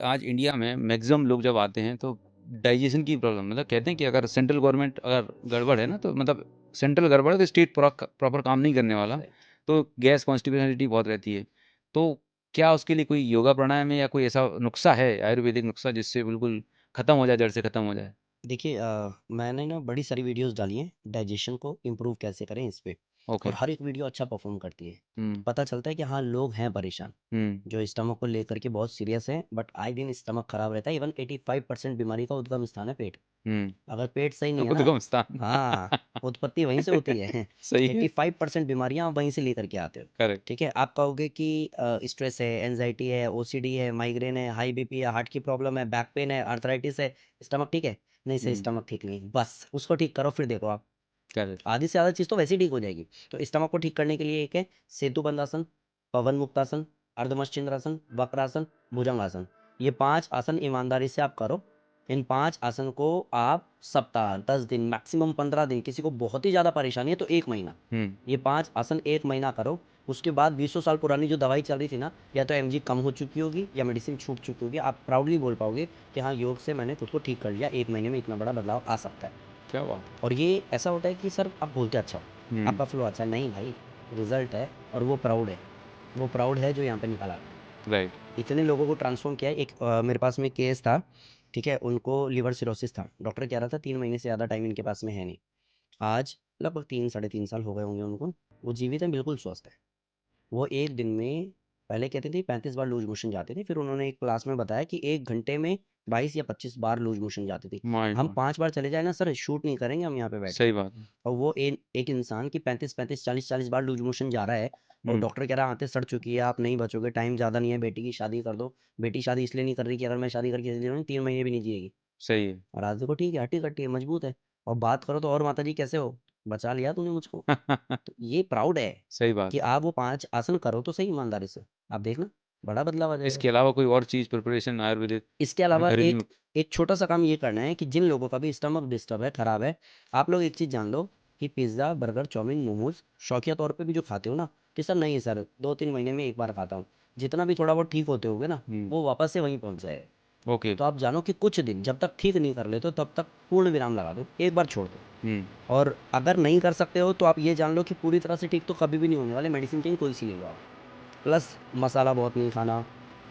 आज इंडिया में मैक्सिमम लोग जब आते हैं तो डाइजेशन की प्रॉब्लम मतलब कहते हैं कि अगर सेंट्रल गवर्नमेंट अगर गड़बड़ है ना तो मतलब सेंट्रल गड़बड़ है तो स्टेट प्रॉपर काम नहीं करने वाला। तो गैस कॉन्स्टिपेबिलिटी बहुत रहती है। तो क्या उसके लिए कोई योगा प्राणायाम है या कोई ऐसा नुस्खा है आयुर्वेदिक नुस्खा जिससे बिल्कुल खत्म हो जाए, जड़ से खत्म हो जाए? देखिए मैंने ना बड़ी सारी वीडियोस डाली हैं डाइजेशन को इम्प्रूव कैसे करें इस पे। ओके। और हर एक वीडियो अच्छा परफॉर्म करती है। हम्म। पता चलता है कि हाँ लोग हैं परेशान, हम्म। जो स्टमक को लेकर के बहुत सीरियस है, बट आए दिन स्टमक खराब रहता है। इवन 85% बीमारी का उद्गम स्थान है पेट। हम्म। अगर पेट सही नहीं है ना, उद्गम स्थान। हाँ, उत्पत्ति वहीं से होती है। सही है। 85% बीमारियां आप वहीं से लेकर के आते हो। करेक्ट। ठीक है, आप कहोगे कि स्ट्रेस है, एनजाइटी है, ओसीडी है, माइग्रेन है, हाई बीपी है, हार्ट की प्रॉब्लम है, बैक पेन है, आर्थराइटिस है, स्टमक ठीक है। नहीं सर, हम्म। स्टमक ठीक नहीं है, बस उसको ठीक करो, फिर देखो आप करेक्ट। आधी से ज़्यादा चीज़ तो वैसे ही ठीक हो जाएगी। तो स्टमक को ठीक करने के लिए एक है सेतु बंधासन, पवन मुक्तासन, अर्धमश्चिंद्रासन, वक्रासन, भुजंगासन। ये 5 आसन ईमानदारी से आप करो। इन 5 आसन को आप सप्ताह 10 दिन मैक्सिमम 15 दिन, किसी को बहुत ही ज़्यादा परेशानी है तो 1 महीना। हम्म। ये 5 आसन 1 महीना करो। उसके बाद 20 साल पुरानी जो दवाई चल रही थी ना, या तो एमजी कम हो चुकी होगी या मेडिसिन छूट चुकी होगी। आप प्राउडली बोल पाओगे कि हाँ, योग से मैंने खुद को ठीक कर लिया, 1 महीने में इतना बड़ा बदलाव आ सकता है। क्या बात है। और ये ऐसा होता है कि सर आप बोलते अच्छा हो, हम्म। आपका फ्लो अच्छा है। नहीं भाई, रिजल्ट है। और वो प्राउड है, वो प्राउड है जो यहाँ पे निकाला। राइट। इतने लोगों को ट्रांसफॉर्म किया है। एक मेरे पास में केस था, ठीक है, उनको लिवर सिरोसिस था। डॉक्टर कह रहा था 3 महीने से ज़्यादा टाइम इनके पास में है नहीं। आज लगभग 3 साढ़े 3 साल हो गए होंगे उनको। वो जीवित है, बिल्कुल स्वस्थ है। वो एक दिन में, पहले कहते थे 35 बार लूज मोशन जाते थे, फिर उन्होंने एक क्लास में बताया कि 1 घंटे में 22 या 25 बार लूज मोशन जाती थी। माय हम गॉड। 5 बार चले जाए ना सर, शूट नहीं करेंगे हम यहाँ पे बैठ के। सही बात है। और वो एक इंसान की 35-35 40-40 बार लूज मोशन जा रहा है। और हम्म। डॉक्टर कह रहा है आंतें सड़ चुकी है, आप नहीं बचोगे, टाइम ज़्यादा नहीं है, बेटी की शादी कर दो। बेटी शादी इसलिए नहीं कर रही कि अगर मैं शादी करके दे दूँ 3 महीने भी नहीं जिएगी। सही है। और आज देखो ठीक है, हट्टी कट्टी है, मजबूत है। और बात करो तो और माता जी कैसे हो, बचा लिया तूने मुझको। तो ये प्राउड है सही बात कि है। आप वो 5 आसन करो तो सही ईमानदारी से। आप देखना, बड़ा बदलाव आ जाएगा। इसके अलावा कोई और चीज़ प्रिपरेशन आयुर्वेदिक इसके अलावा एक घरेलू? एक छोटा-सा काम ये करना है कि जिन लोगों का भी स्टमक डिस्टर्ब है, खराब है, आप लोग एक चीज़ जान लो कि पिज़्ज़ा, बर्गर, चाउमीन, मोमोज़ शौकिया तौर पे भी जो खाते हो ना, कि सर नहीं सर 2-3 महीने में 1 बार खाता हूँ। जितना भी थोड़ा बहुत ठीक होते होगे ना, हुँ। वो वापस से वहीं पहुँच जाए। ओके। तो आप जानो कि कुछ दिन जब तक ठीक नहीं कर लेते हो, तब तक पूर्ण विराम लगा दो, एक बार छोड़ दो। हुँ। और अगर नहीं कर सकते हो तो आप ये जान लो कि पूरी तरह से ठीक तो कभी भी नहीं होने वाले, मेडिसिन चाहिए कोई सी ले लो आप। प्लस मसाला बहुत नहीं खाना,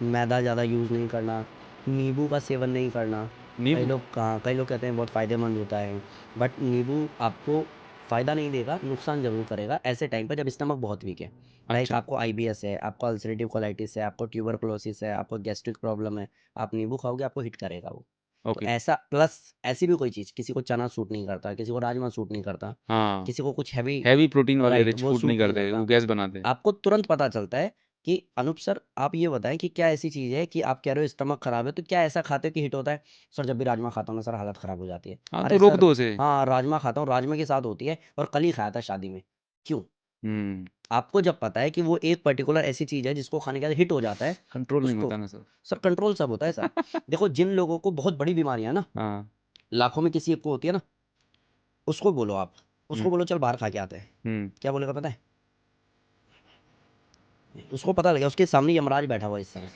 मैदा ज़्यादा यूज़ नहीं करना, नींबू का सेवन नहीं करना। नींबू? कई लोग कहते हैं बहुत फ़ायदेमंद होता है, बट नींबू आपको फ़ायदा नहीं देगा, नुकसान ज़रूर करेगा ऐसे टाइम पे जब स्टमक बहुत वीक है। लाइक अच्छा। आपको आईबीएस है, आपको अल्सरेटिव कोलाइटिस है, आपको ट्यूबरकुलोसिस है, आपको गैस्ट्रिक प्रॉब्लम है, आप नींबू खाओगे आपको हिट करेगा वो। तो ओके। ऐसा प्लस ऐसी भी कोई चीज़, किसी को चना सूट नहीं करता, किसी को राजमा सूट नहीं करता, हाँ, किसी को कुछ हैवी, हेवी प्रोटीन वाले राइट, रिच वो फूड नहीं सूट नहीं करते, वो करता। गैस बनाते हैं। आपको तुरंत पता चलता है कि अनूप सर आप ये बताएँ कि क्या ऐसी चीज़ है कि आप कह रहे हो स्टमक खराब है, तो क्या ऐसा खाते हो कि हिट होता है? सर जब भी राजमा खाता हूँ ना सर हालत खराब हो जाती है। हाँ, तो अरे रोक सर, दो उसे। हाँ, राजमा खाता हूँ, राजमे के साथ होती है और कल ही खाया था शादी में। क्यों? हुँ। आपको जब पता है कि वो एक पर्टिकुलर ऐसी चीज़ है जिसको खाने के बाद हिट हो जाता है, कंट्रोल नहीं उसको होता ना सर। सर कंट्रोल सब होता है सर। देखो जिन लोगों को बहुत बड़ी बीमारियाँ है ना, हाँ। लाखों में किसी एक को होती है ना, उसको बोलो आप, हुँ। उसको बोलो चल बाहर खा के आते हैं। हुँ। क्या बोलेगा पता है? उसको पता लगा उसके सामने यमराज बैठा हुआ है इस समय।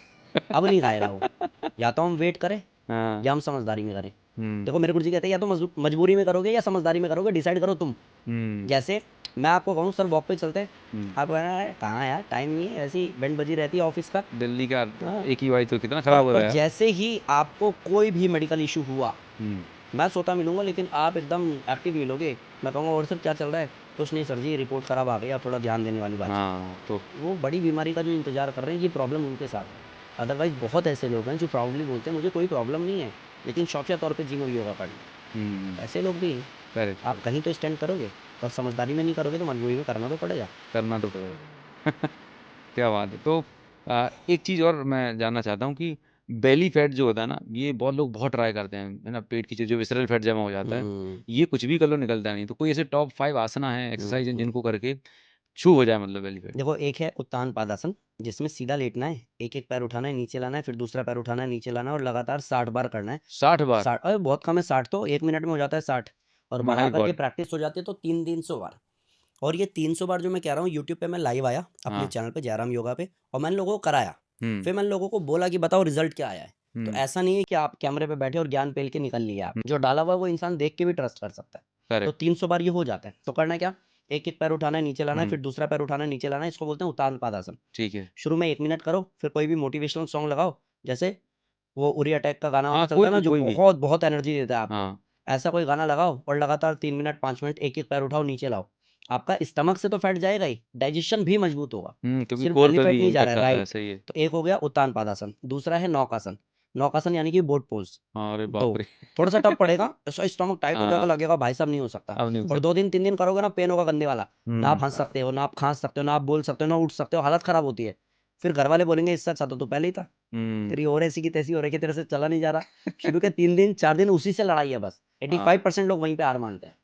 अब नहीं खाएगा वो। या तो हम वेट करें हाँ। या हम समझदारी में करें। हुँ। देखो मेरे गुरुजी कहते हैं या तो मजबूरी में करोगे या समझदारी में करोगे, डिसाइड करो तुम। हुँ। जैसे मैं आपको कहूँ सर वॉक पे चलते हैं, हुँ। आप कहना है कहाँ यार, टाइम नहीं है, ऐसी बैंड बजी रहती है ऑफिस का। दिल्ली का हाँ। एक ही वाई तो कितना खराब हो और रहा है। जैसे ही आपको कोई भी मेडिकल इशू हुआ, हुँ। मैं सोता मिलूंगा लेकिन आप एकदम एक्टिव मिलोगे। मैं कहूँगा और सर क्या चल रहा है? कुछ नहीं सर जी, रिपोर्ट खराब आ गई, आप थोड़ा ध्यान देने वाली बात। हाँ, तो वो बड़ी बीमारी का जो इंतज़ार कर रहे हैं, ये प्रॉब्लम उनके साथ है। अदरवाइज़ बहुत ऐसे लोग हैं जो प्राउडली बोलते हैं मुझे कोई प्रॉब्लम नहीं है, लेकिन शौकिया तौर पे जिम और योगा हुँ। करना। ऐसे लोग भी हैं। करेक्ट, आप करेक्ट। कहीं तो स्टैंड करोगे और समझदारी में नहीं करोगे तो मजबूरी में करना तो पड़ेगा। करना तो पड़ेगा। क्या बात है! तो एक चीज़ और मैं जानना चाहता हूँ कि बेली फैट जो होता है ना, ये बहुत लोग बहुत ट्राई करते हैं, है ना? पेट की जो विसरल फैट जमा हो जाता है, हुँ, ये कुछ भी कर लो निकलता नहीं। तो कोई ऐसे टॉप 5 आसना है, हुँ, एक्सरसाइज़ हैं हुँ। जिनको करके छू हो जाए मतलब बेली फैट? देखो एक है उत्तान पादासन, जिसमें सीधा लेटना है, एक-एक पैर उठाना है, नीचे लाना है, फिर दूसरा पैर उठाना है, नीचे लाना है और लगातार 60 बार करना है। 60 बार? 60 अरे बहुत कम है 60 तो, 1 मिनट में हो जाता है 60। और बढ़ा माय कर के गॉड! प्रैक्टिस हो जाती है तो 3-300 बार। और ये 300 बार जो मैं कह रहा हूँ, यूट्यूब पे मैं लाइव आया अपने हाँ। चैनल पे जयराम योगा पे, और मैंने लोगों को कराया। हुँ। फिर मैंने लोगों को बोला कि बताओ रिजल्ट क्या आया है। तो हुँ, ऐसा नहीं है कि आप कैमरे पे बैठे और ज्ञान पेल के निकल लिए आप। जो डाला हुआ है वो इंसान देख के भी ट्रस्ट कर सकता है। तो करेक्ट। 300 बार ये हो जाता है। तो करना है क्या? एक-एक पैर उठाना है, नीचे लाना है, हुँ, फिर दूसरा पैर उठाना है, नीचे लाना है। इसको बोलते हैं उत्तान पादासन। ठीक है। शुरू में 1 मिनट करो, फिर कोई भी मोटिवेशनल सॉन्ग लगाओ। जैसे वो उरी अटैक का गाना हाँ, चलता है ना, जो कोई भी। बहुत बहुत एनर्जी देता है आपको। हाँ, ऐसा कोई गाना लगाओ और लगातार 3 मिनट 5 मिनट एक-एक पैर उठाओ, नीचे लाओ। आपका स्टमक से तो फैट जाएगा ही, डाइजेशन भी मजबूत होगा। क्योंकि सिर्फ कोर बेली पे फैट भी नहीं जा रहा इम्पैक्ट है, आता है, राइट। सही है। तो एक हो गया उत्तान पादासन, दूसरा है नौकासन। नौकासन यानी कि बोट पोज़। हाँ, अरे तो बाप रे! थोड़ा-सा टफ पड़ेगा, ऐसा स्टमक टाइट हो जाएगा, हाँ, लगेगा भाई साहब नहीं हो सकता। अब नहीं हो और सकता। 2 दिन 3 दिन करोगे ना, पेन होगा गंदे वाला। ना आप हुँ, हँस सकते हो, ना आप खाँस सकते हो, ना आप बोल सकते हो, ना उठ सकते हो, हालत खराब होती है। फिर घरवाले बोलेंगे इससे अच्छा तो तू पहले ही था। हुँ, तेरी और ऐसी की तैसी हो रही है, तेरे से चला नहीं जा रहा। शुरू के 3 दिन 4 दिन उसी से लड़ाई है बस। हाँ, 85% लोग वहीं पे हार मानते हैं।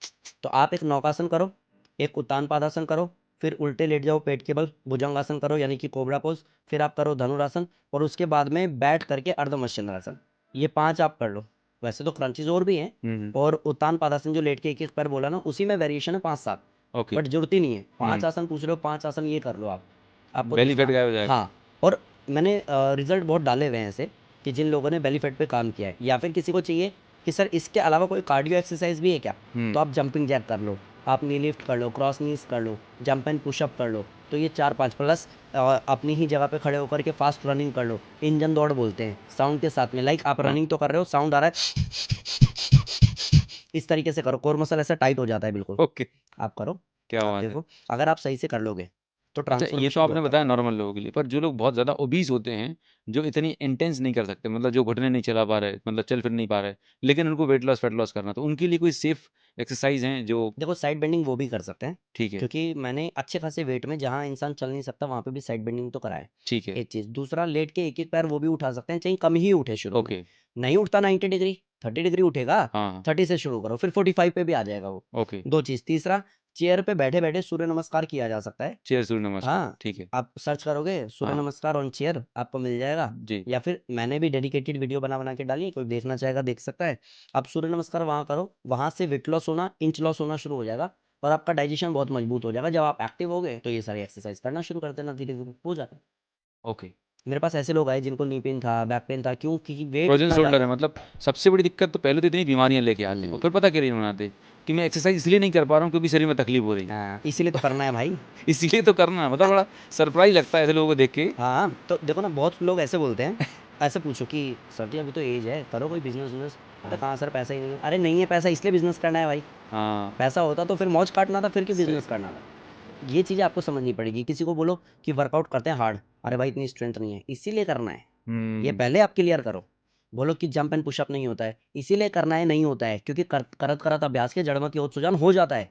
तो आप एक नौकासन करो, एक उत्तान पादासन करो, फिर उल्टे लेट जाओ पेट के बल, भुजंगासन करो यानी कि कोबरा पोज़, फिर आप करो धनुरासन और उसके बाद में बैठ करके अर्धमस्त्यासन। ये 5 आप कर लो। वैसे तो क्रंचेज़ और भी हैं हुँ, और उत्तान पादासन जो लेट के एक-एक पैर बोला ना, उसी में वेरिएशन है 5-7, ओके। बट ज़रूरत ही नहीं है। 5 हुँ, आसन पूछ रहे हो, 5 आसन ये कर लो आप। आपको बेली फैट दिखना। गायब हो जाएगा। हाँ, और मैंने रिज़ल्ट बहुत डाले हुए हैं ऐसे कि जिन लोगों ने बेली फैट पे काम किया है, या फिर किसी को चाहिए कि सर इसके अलावा कोई कार्डियो एक्सरसाइज़ भी है क्या? हुँ, तो आप जंपिंग जैक कर लो, आप नी लिफ्ट कर लो, क्रॉस नीज़ कर लो, जंप एंड पुशअप कर लो। तो ये 4-5 प्लस अपनी ही जगह पे खड़े होकर के फास्ट रनिंग कर लो। इंजन दौड़ बोलते हैं, साउंड के साथ में। लाइक आप हाँ, रनिंग तो कर रहे हो, साउंड आ रहा है, इस तरीके से करो, कोर मसल ऐसा टाइट हो जाता है बिल्कुल। ओके, आप करो, क्या आप बात है। देखो, अगर आप सही से कर लोगे, तो अच्छा, ये तो ट्रांसफॉर्मेशन आपने बहुत बताया तगड़ा। नॉर्मल लोगों के लिए, पर जो लोग बहुत ज़्यादा ओबीज़ होते हैं, जो इतनी इंटेंस नहीं कर सकते, मतलब जो घुटने नहीं चला पा रहे, मतलब चल फिर नहीं पा रहे, लेकिन उनको वेट लॉस, फैट लॉस करना, तो उनके लिए कोई सेफ एक्सरसाइज़ हैं जो देखो साइड बेंडिंग वो भी कर सकते हैं, ठीक है, क्योंकि मैंने अच्छे खासे वेट में जहाँ इंसान चल नहीं सकता वहाँ पे भी साइड बेंडिंग तो करा है। ठीक है, एक चीज़, दूसरा लेट के एक-एक पैर वो भी उठा सकते हैं, चाहे कम ही उठे शुरू में। ओके, नहीं उठता 90 डिग्री, 30 डिग्री उठेगा, हाँ, हाँ, 30 से शुरू करो, फिर 45 पे भी आ जाएगा वो। ओके, 2 चीज़, तीसरा चेयर पे बैठे-बैठे सूर्य नमस्कार किया जा सकता है। चेयर सूर्य नमस्कार, हाँ, ठीक है, आप सर्च करोगे सूर्य हाँ, नमस्कार ऑन चेयर आपको मिल जाएगा, जी, या फिर मैंने भी डेडिकेटेड वीडियो बना-बना के डाली है, कोई देखना चाहेगा देख सकता है। आप सूर्य नमस्कार वहाँ करो, वहाँ से वेट लॉस होना, इंच लॉस होना शुरू हो जाएगा और आपका डाइजेशन बहुत मजबूत हो जाएगा। जब आप एक्टिव हो गए, तो ये सारी एक्सरसाइज करना शुरू कर देना धीरे-धीरे, हो जाता है। ओके। मेरे पास ऐसे लोग आए जिनको नी पेन था, बैक पेन था, क्यों? क्योंकि वेट फ्रोज़न इतना शोल्डर ज़्यादा। है, मतलब सबसे बड़ी दिक्कत तो पहले तो इतनी बीमारियाँ लेके आते हैं और फिर पता क्या रीज़न बनाते कि मैं एक्सरसाइज़ इसलिए नहीं कर पा रहा हूँ क्योंकि शरीर में तकलीफ़ हो रही है। हाँ, इसीलिए तो करना है भाई। इसीलिए तो करना, मतलब बड़ा सरप्राइज़ लगता है ऐसे लोगों को देख के। हाँ, तो देखो ना बहुत लोग ऐसे बोलते हैं, ऐसे पूछो कि सर जी अभी तो एज है, करो कोई बिज़नेस-विज़नेस। अरे कहाँ सर पैसा ही नहीं है। अरे नहीं है पैसा इसलिए बिज़नेस करना है भाई। हाँ, पैसा होता तो फिर मौज काटना था, फिर क्यों सही, बिज़नेस करना था? ये चीज़ें आपको समझनी पड़ेगी। किसी को बोलो कि वर्कआउट करते हैं हार्ड, अरे भाई इतनी स्ट्रेंथ नहीं है, इसीलिए करना है। ये हुँ, पहले आप क्लियर करो। बोलो कि जंप एंड पुशअप नहीं होता है, इसीलिए करना है, नहीं होता है, क्योंकि करत-करत अभ्यास के जड़ मत ओत सुजान हो जाता है।